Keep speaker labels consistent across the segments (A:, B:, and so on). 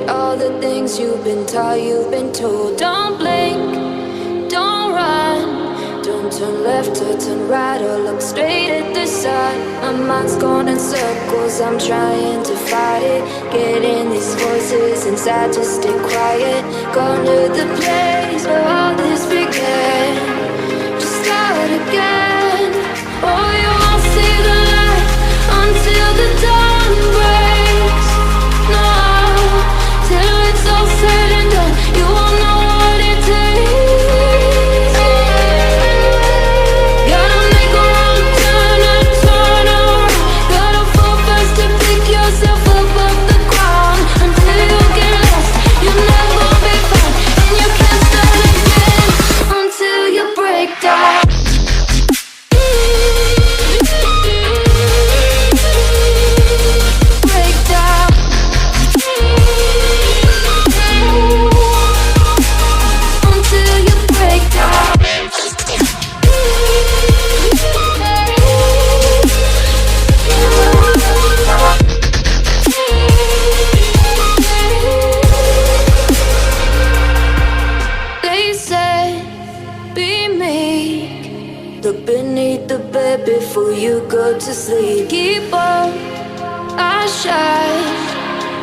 A: all the things you've been taught, you've been told. Don't blink, don't run, don't turn left or turn right or look straight at the sun. My mind's going in circles, I'm trying to fight it. Getting these voices inside to stay quiet. Going to the place where all this began. Just start again. Oh, you won't see the light until the dawn breaks. No, till it's all said and done, you won't know what it takes. Gotta make a wrong turn and turn around. Gotta fall fast to pick yourself up off the ground. Until you get lost, you'll never be found. And you can't start again until you break down. Look beneath the bed before you go to sleep. Keep on, I shine.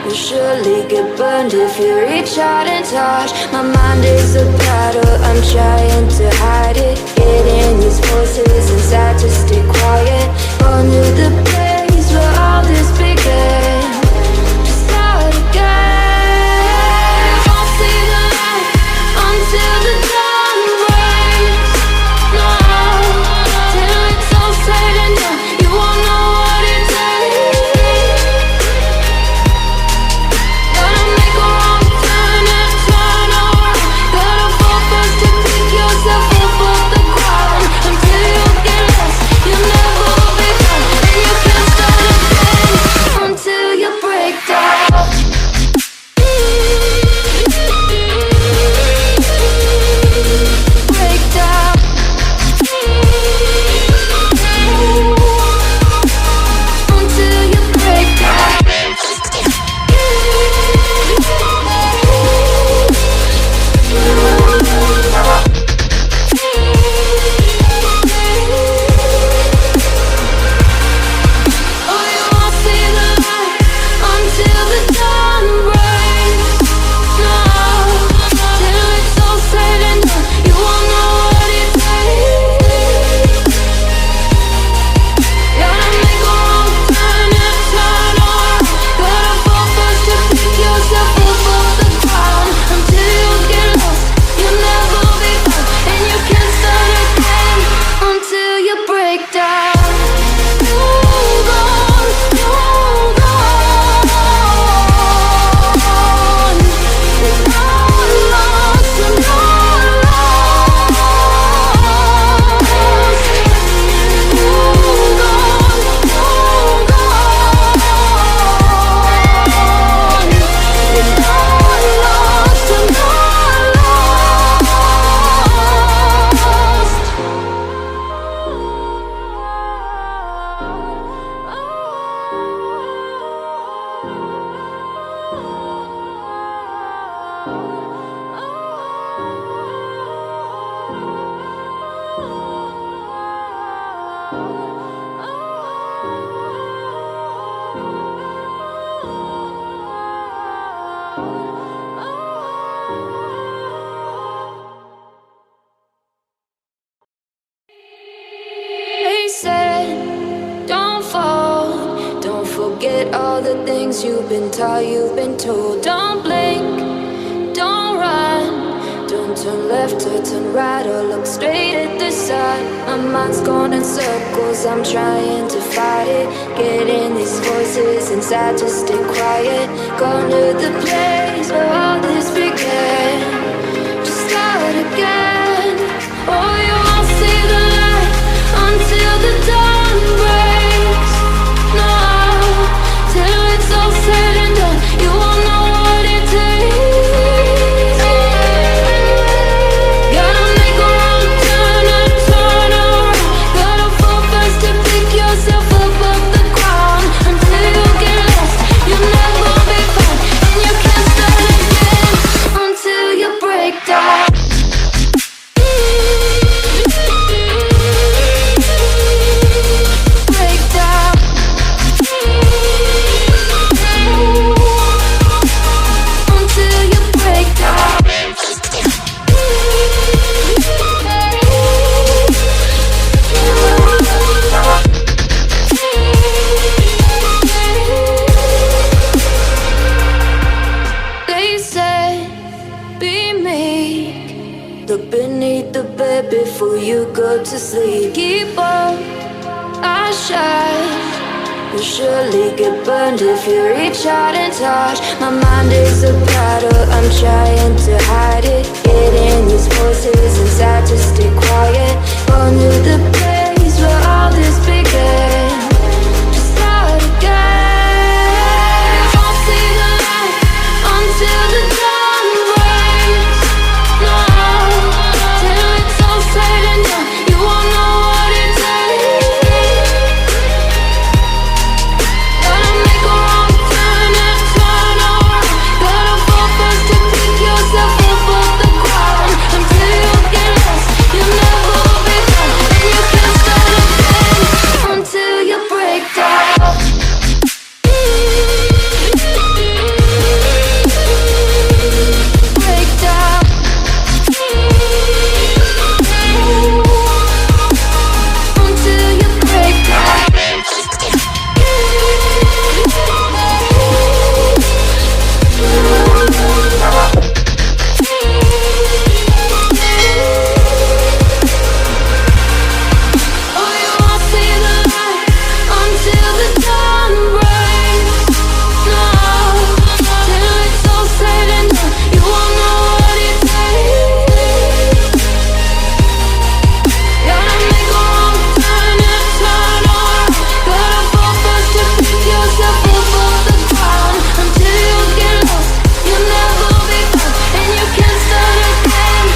A: You'll surely get burned if you reach out and touch. My mind is a battle, I'm trying to hide it. Getting these voices inside to stay quiet. Going to the place where all this began. Just start again. You won't see the light until the dawn breaks. No, till it's all said and done, you won't know what it takes. Gotta make a wrong turn and turn around. Gotta fall fast to pick yourself up off the ground. Until you get lost, you'll never be found. And you can't start again until you break down. Break down. Until you break down. Oh, you won't see the light until the dawn breaks. No, till it's all said and done, you won't know what it takes. Gotta make a wrong turn and turn around. Gotta fall fast to pick yourself up off the ground. Until you get lost, you'll never be found. And you can't start again until you break down. Hold on, hold on. It's not lost, I'm not lost. Hold on, hold on. It's not lost, I'm not They said, don't fall, don't forget all the things you've been taught, you've been told. Don't blink, don't run, don't turn left or turn right or look straight at the sun. My mind's going in circles, I'm trying to fight it. Getting these voices inside to stay quiet. Going to the place where all this began. Just start again. Oh, you won't see the light until the dawn breaks. No, till it's all said and done, you won't know what it takes. Gotta make a wrong turn and turn around. Gotta fall fast to pick yourself up off the ground. Until you get lost, you'll never be found. And you can't start Look beneath the bed before you go to sleep. Keep on, I shine. You'll surely get burned if you reach out and touch. My mind is a battle, I'm trying to hide it. Getting these voices inside to stay quiet. Gone to the place where all this began. Just start again. Won't see the light until the dawn breaks. No, till it's all said and done, you won't know what it takes. Gotta make a wrong turn and turn around. Gotta fall first to pick yourself up off the ground. Until you get lost, you'll never be done. And you can't start again until you break down. Break down. Until you break down. Oh, you won't see the light until the dawn breaks. No, till it's all said and done, you won't know what it takes. Gotta make a wrong turn and turn around. Gotta fall first to pick yourself up off the ground. Until you get lost, you'll never be found. And you can't start again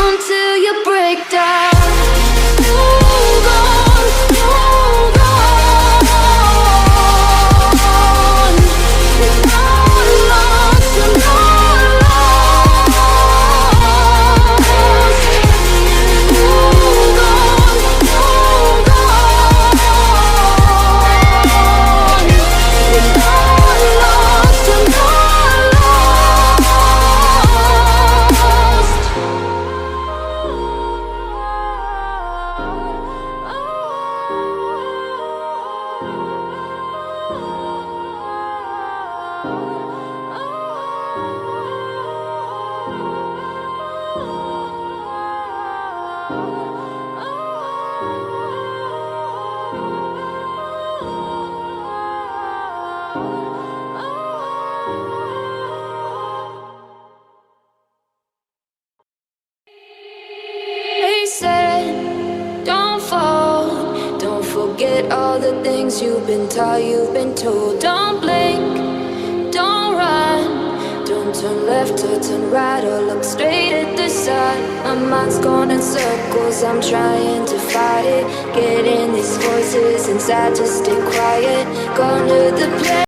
A: until you break down. Hold on, hold on. You're not lost, you're not lost. Hold on, hold on. You're not lost, you're not They said, don't fall. Don't forget all the things you've been taught, you've been told. Don't blink, don't run. Don't turn left or turn right or look straight at the sun. My mind's going in circles, I'm trying to fight it. Getting these voices inside to stay quiet. Gone to the place